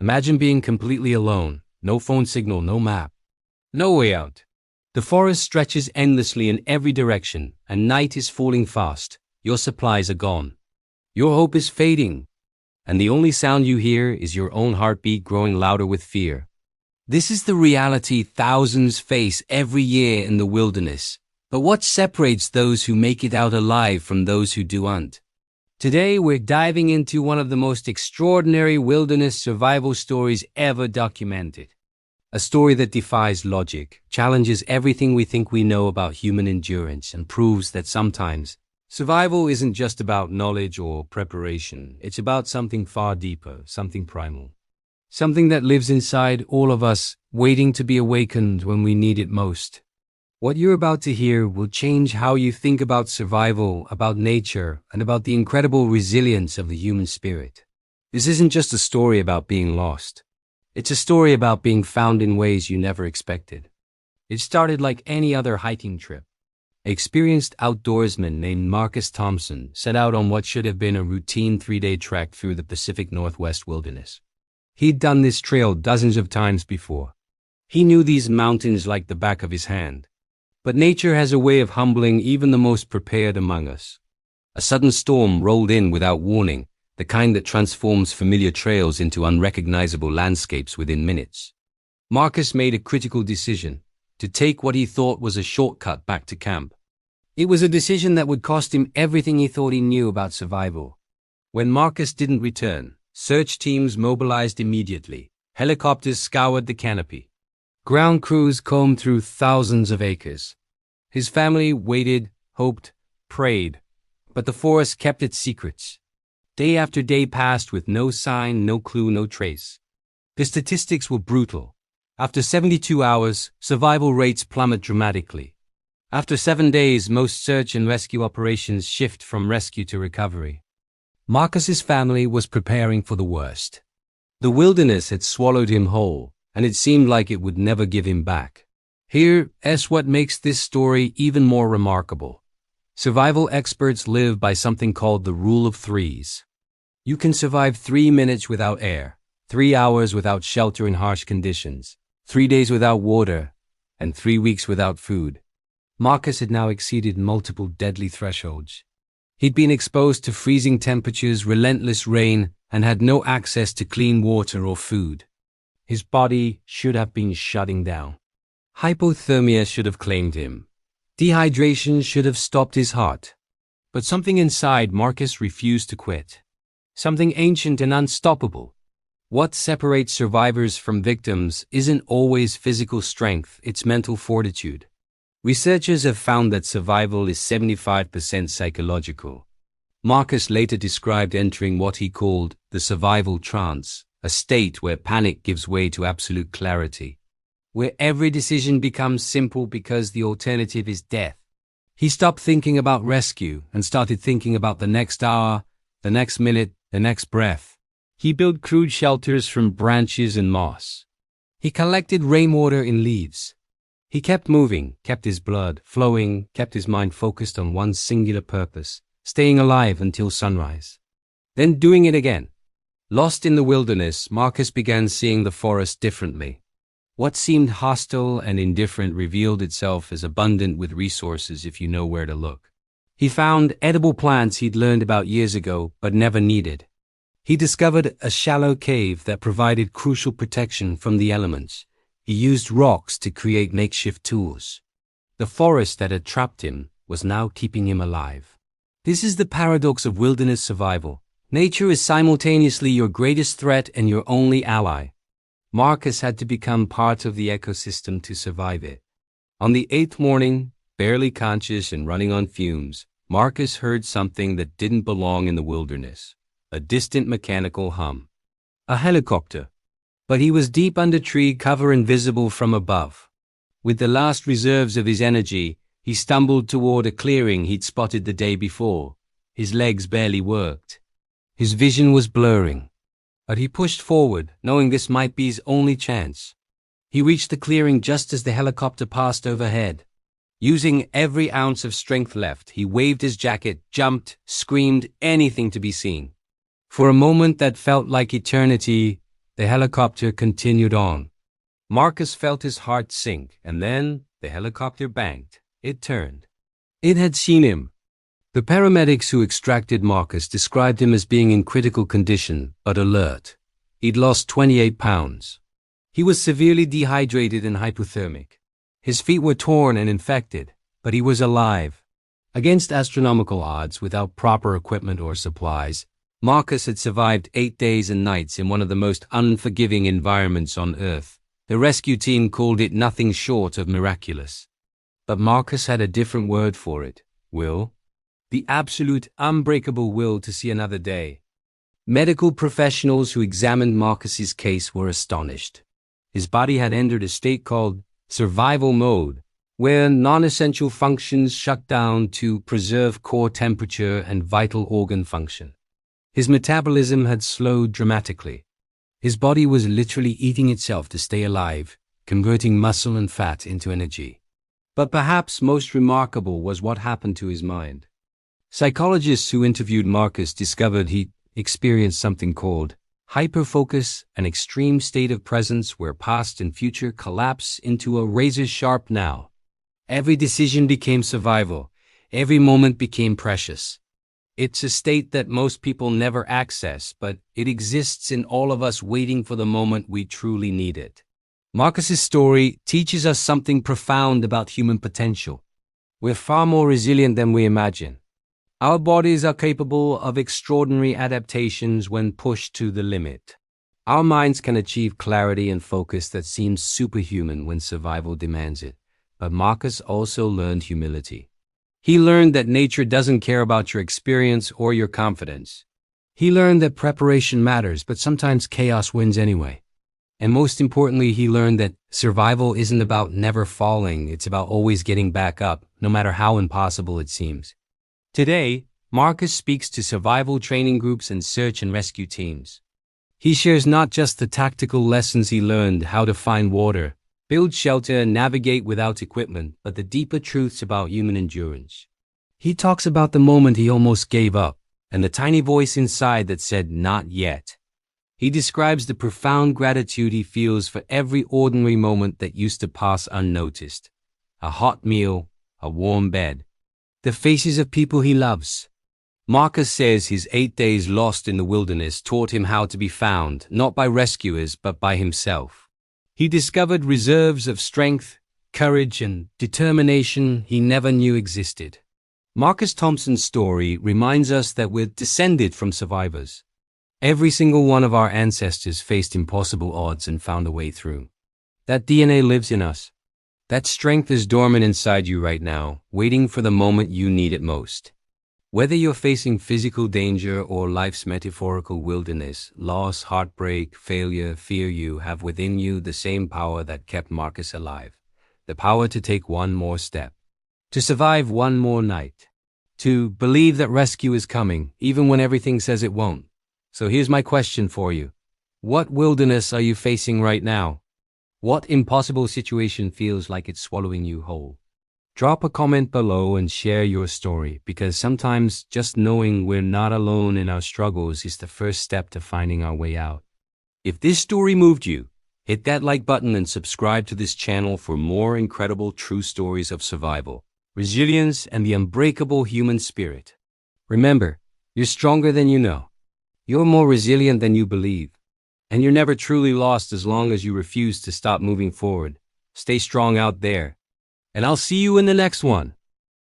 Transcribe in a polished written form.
Imagine being completely alone, no phone signal, no map, no way out. The forest stretches endlessly in every direction, and night is falling fast. Your supplies are gone. Your hope is fading, and the only sound you hear is your own heartbeat growing louder with fear. This is the reality thousands face every year in the wilderness. But what separates those who make it out alive from those who don't? Today, we're diving into one of the most extraordinary wilderness survival stories ever documented. A story that defies logic, challenges everything we think we know about human endurance, and proves that sometimes survival isn't just about knowledge or preparation. It's about something far deeper, something primal. Something that lives inside all of us, waiting to be awakened when we need it most. What you're about to hear will change how you think about survival, about nature, and about the incredible resilience of the human spirit. This isn't just a story about being lost. It's a story about being found in ways you never expected. It started like any other hiking trip. An experienced outdoorsman named Marcus Thompson set out on what should have been a routine 3-day trek through the Pacific Northwest wilderness. He'd done this trail dozens of times before. He knew these mountains like the back of his hand. But nature has a way of humbling even the most prepared among us. A sudden storm rolled in without warning, the kind that transforms familiar trails into unrecognizable landscapes within minutes. Marcus made a critical decision, to take what he thought was a shortcut back to camp. It was a decision that would cost him everything he thought he knew about survival. When Marcus didn't return, search teams mobilized immediately. Helicopters scoured the canopy. Ground crews combed through thousands of acres. His family waited, hoped, prayed, but the forest kept its secrets. Day after day passed with no sign, no clue, no trace. The statistics were brutal. After 72 hours, survival rates plummet dramatically. After 7 days, most search and rescue operations shift from rescue to recovery. Marcus's family was preparing for the worst. The wilderness had swallowed him whole, and it seemed like it would never give him back. Here's what makes this story even more remarkable. Survival experts live by something called the rule of threes. You can survive 3 minutes without air, 3 hours without shelter in harsh conditions, 3 days without water, and 3 weeks without food. Marcus had now exceeded multiple deadly thresholds. He'd been exposed to freezing temperatures, relentless rain, and had no access to clean water or food. His body should have been shutting down. Hypothermia should have claimed him. Dehydration should have stopped his heart. But something inside Marcus refused to quit. Something ancient and unstoppable. What separates survivors from victims isn't always physical strength, it's mental fortitude. Researchers have found that survival is 75% psychological. Marcus later described entering what he called the survival trance, a state where panic gives way to absolute clarity, where every decision becomes simple because the alternative is death. He stopped thinking about rescue and started thinking about the next hour, the next minute, the next breath. He built crude shelters from branches and moss. He collected rainwater in leaves. He kept moving, kept his blood flowing, kept his mind focused on one singular purpose, staying alive until sunrise. Then doing it again. Lost in the wilderness, Marcus began seeing the forest differently. What seemed hostile and indifferent revealed itself as abundant with resources if you know where to look. He found edible plants he'd learned about years ago but never needed. He discovered a shallow cave that provided crucial protection from the elements. He used rocks to create makeshift tools. The forest that had trapped him was now keeping him alive. This is the paradox of wilderness survival. Nature is simultaneously your greatest threat and your only ally. Marcus had to become part of the ecosystem to survive it. On the 8th morning, barely conscious and running on fumes, Marcus heard something that didn't belong in the wilderness. A distant mechanical hum. A helicopter. But he was deep under tree cover and visible from above. With the last reserves of his energy, he stumbled toward a clearing he'd spotted the day before. His legs barely worked. His vision was blurring. But he pushed forward, knowing this might be his only chance. He reached the clearing just as the helicopter passed overhead. Using every ounce of strength left, he waved his jacket, jumped, screamed, anything to be seen. For a moment that felt like eternity, The helicopter continued on. Marcus felt his heart sink, and then the helicopter banked. It turned. It had seen him. The paramedics who extracted Marcus described him as being in critical condition, but alert. He'd lost 28 pounds. He was severely dehydrated and hypothermic. His feet were torn and infected, but he was alive. Against astronomical odds, without proper equipment or supplies, Marcus had survived 8 days and nights in one of the most unforgiving environments on Earth. The rescue team called it nothing short of miraculous. But Marcus had a different word for it: will. The absolute, unbreakable will to see another day. Medical professionals who examined Marcus's case were astonished. His body had entered a state called survival mode, where non-essential functions shut down to preserve core temperature and vital organ function. His metabolism had slowed dramatically. His body was literally eating itself to stay alive, converting muscle and fat into energy. But perhaps most remarkable was what happened to his mind. Psychologists who interviewed Marcus discovered he experienced something called hyperfocus, an extreme state of presence where past and future collapse into a razor-sharp now. Every decision became survival. Every moment became precious. It's a state that most people never access, but it exists in all of us, waiting for the moment we truly need it. Marcus's story teaches us something profound about human potential. We're far more resilient than we imagine. Our bodies are capable of extraordinary adaptations when pushed to the limit. Our minds can achieve clarity and focus that seems superhuman when survival demands it. But Marcus also learned humility. He learned that nature doesn't care about your experience or your confidence. He learned that preparation matters, but sometimes chaos wins anyway. And most importantly, he learned that survival isn't about never falling, it's about always getting back up, no matter how impossible it seems. Today, Marcus speaks to survival training groups and search and rescue teams. He shares not just the tactical lessons he learned, how to find water, build shelter, and navigate without equipment, but the deeper truths about human endurance. He talks about the moment he almost gave up, and the tiny voice inside that said, "Not yet." He describes the profound gratitude he feels for every ordinary moment that used to pass unnoticed. A hot meal, a warm bed, the faces of people he loves. Marcus says his 8 days lost in the wilderness taught him how to be found, not by rescuers, but by himself. He discovered reserves of strength, courage, and determination he never knew existed. Marcus Thompson's story reminds us that we're descended from survivors. Every single one of our ancestors faced impossible odds and found a way through. That DNA lives in us. That strength is dormant inside you right now, waiting for the moment you need it most. Whether you're facing physical danger or life's metaphorical wilderness, loss, heartbreak, failure, fear, you have within you the same power that kept Marcus alive. The power to take one more step. To survive one more night. To believe that rescue is coming, even when everything says it won't. So here's my question for you. What wilderness are you facing right now? What impossible situation feels like it's swallowing you whole? Drop a comment below and share your story, because sometimes just knowing we're not alone in our struggles is the first step to finding our way out. If this story moved you, hit that like button and subscribe to this channel for more incredible true stories of survival, resilience, and the unbreakable human spirit. Remember, you're stronger than you know. You're more resilient than you believe. And you're never truly lost as long as you refuse to stop moving forward. Stay strong out there. And I'll see you in the next one.